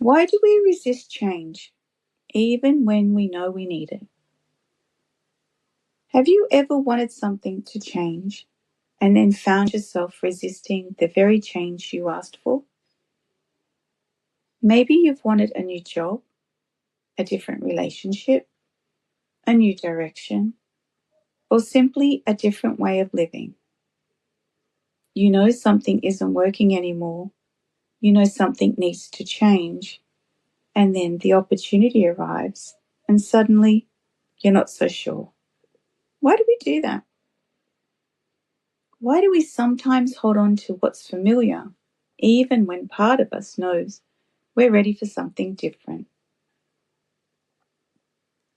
Why do we resist change, even when we know we need it? Have you ever wanted something to change and then found yourself resisting the very change you asked for? Maybe you've wanted a new job, a different relationship, a new direction, or simply a different way of living. You know something isn't working anymore. You know something needs to change. And then the opportunity arrives, and suddenly you're not so sure. Why do we do that? Why do we sometimes hold on to what's familiar, even when part of us knows we're ready for something different?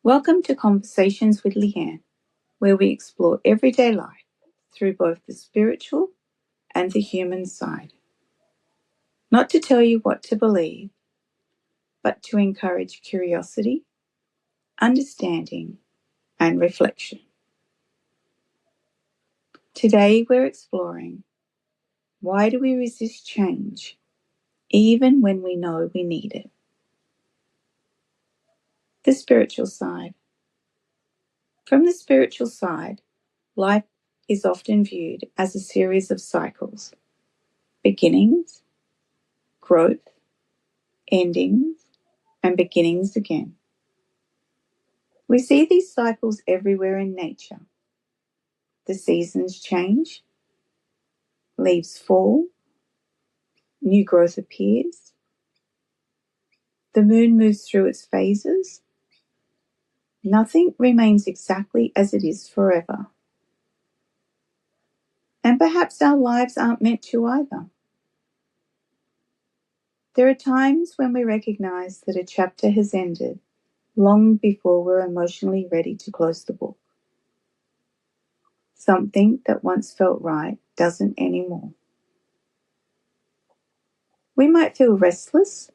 Welcome to Conversations with Leanne, where we explore everyday life through both the spiritual and the human side. Not to tell you what to believe, but to encourage curiosity, understanding, and reflection. Today we're exploring, why do we resist change, even when we know we need it? The spiritual side. From the spiritual side, life is often viewed as a series of cycles: beginnings, growth, endings, and beginnings again. We see these cycles everywhere in nature. The seasons change, leaves fall, new growth appears, the moon moves through its phases. Nothing remains exactly as it is forever. And perhaps our lives aren't meant to either. There are times when we recognize that a chapter has ended long before we're emotionally ready to close the book. Something that once felt right doesn't anymore. We might feel restless.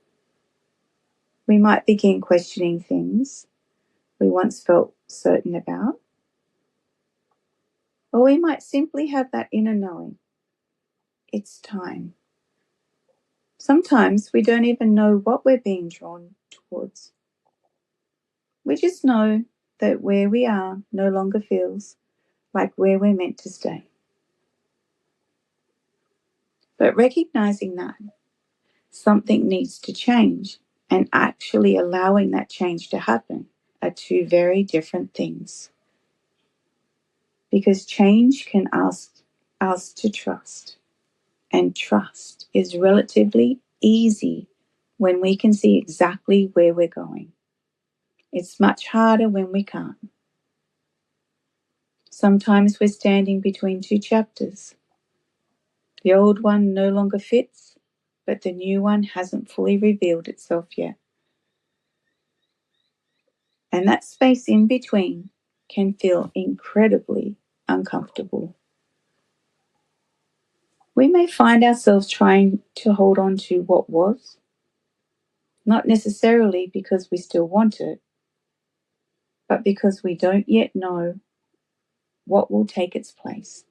We might begin questioning things we once felt certain about. Or we might simply have that inner knowing. It's time. Sometimes we don't even know what we're being drawn towards. We just know that where we are no longer feels like where we're meant to stay. But recognizing that something needs to change and actually allowing that change to happen are two very different things. Because change can ask us to trust, and trust is relatively easy when we can see exactly where we're going. It's much harder when we can't. Sometimes we're standing between two chapters. The old one no longer fits, but the new one hasn't fully revealed itself yet. And that space in between can feel incredibly uncomfortable. We may find ourselves trying to hold on to what was, not necessarily because we still want it, but because we don't yet know what will take its place.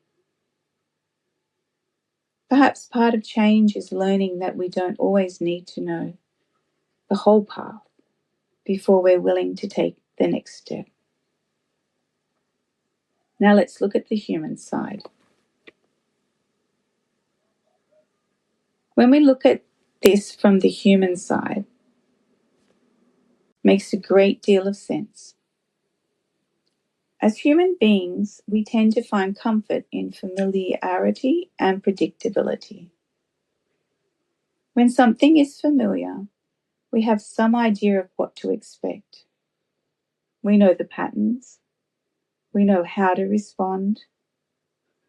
Perhaps part of change is learning that we don't always need to know the whole path before we're willing to take the next step. Now let's look at the human side. When we look at this from the human side, it makes a great deal of sense. As human beings, we tend to find comfort in familiarity and predictability. When something is familiar, we have some idea of what to expect. We know the patterns. We know how to respond.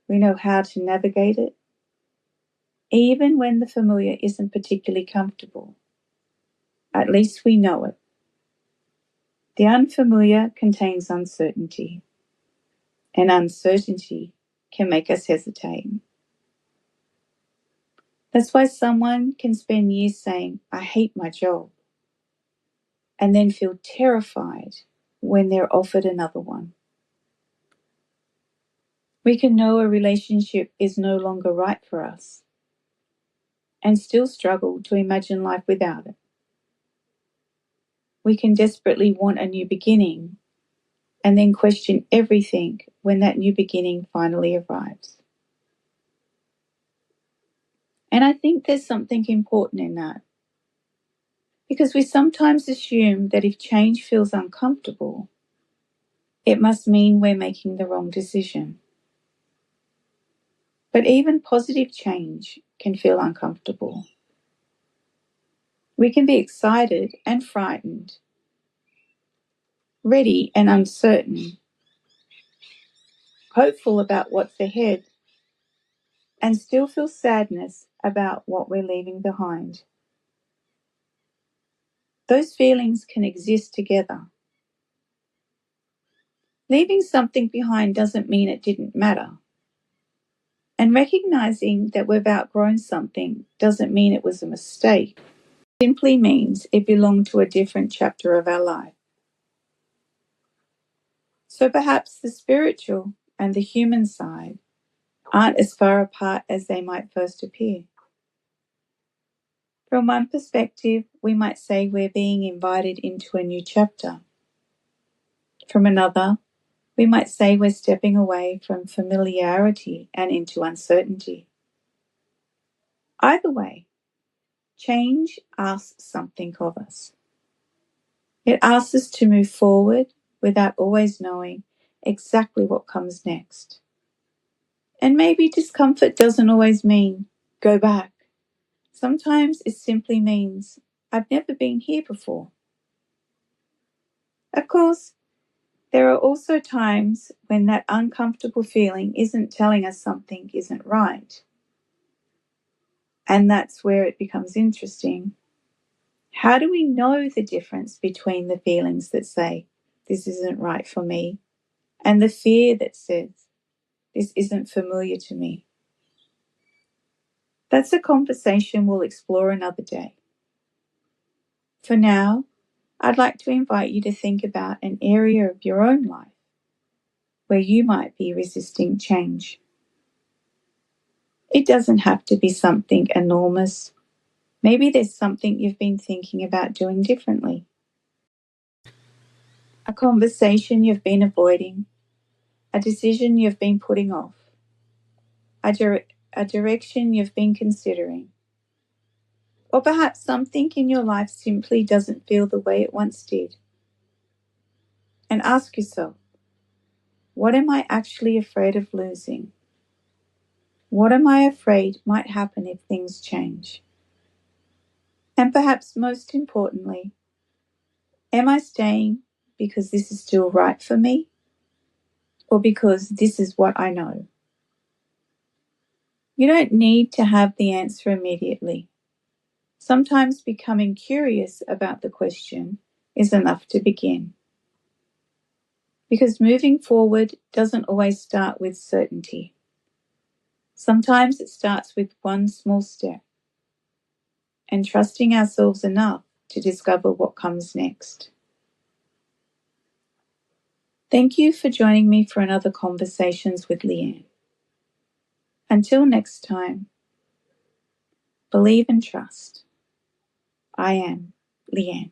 We know how to navigate it, even when the familiar isn't particularly comfortable. At least we know it. The unfamiliar contains uncertainty, and uncertainty can make us hesitate. That's why someone can spend years saying, I hate my job, and then feel terrified when they're offered another one. We can know a relationship is no longer right for us and still struggle to imagine life without it. We can desperately want a new beginning and then question everything when that new beginning finally arrives. And I think there's something important in that, because we sometimes assume that if change feels uncomfortable, it must mean we're making the wrong decision. But even positive change can feel uncomfortable. We can be excited and frightened, ready and uncertain, hopeful about what's ahead, and still feel sadness about what we're leaving behind. Those feelings can exist together. Leaving something behind doesn't mean it didn't matter. And recognizing that we've outgrown something doesn't mean it was a mistake. It simply means it belonged to a different chapter of our life. So perhaps the spiritual and the human side aren't as far apart as they might first appear. From one perspective, we might say we're being invited into a new chapter. From another, we might say we're stepping away from familiarity and into uncertainty. Either way, change asks something of us. It asks us to move forward without always knowing exactly what comes next. And maybe discomfort doesn't always mean go back. Sometimes it simply means I've never been here before. Of course, there are also times when that uncomfortable feeling isn't telling us something isn't right. And that's where it becomes interesting. How do we know the difference between the feelings that say, this isn't right for me, and the fear that says, this isn't familiar to me? That's a conversation we'll explore another day. For now, I'd like to invite you to think about an area of your own life where you might be resisting change. It doesn't have to be something enormous. Maybe there's something you've been thinking about doing differently. A conversation you've been avoiding, a decision you've been putting off, a direction you've been considering, or perhaps something in your life simply doesn't feel the way it once did. And ask yourself, what am I actually afraid of losing? What am I afraid might happen if things change? And perhaps most importantly, am I staying because this is still right for me, or because this is what I know? You don't need to have the answer immediately. Sometimes becoming curious about the question is enough to begin. Because moving forward doesn't always start with certainty. Sometimes it starts with one small step and trusting ourselves enough to discover what comes next. Thank you for joining me for another Conversations with Leanne. Until next time, believe and trust. I am Leanne.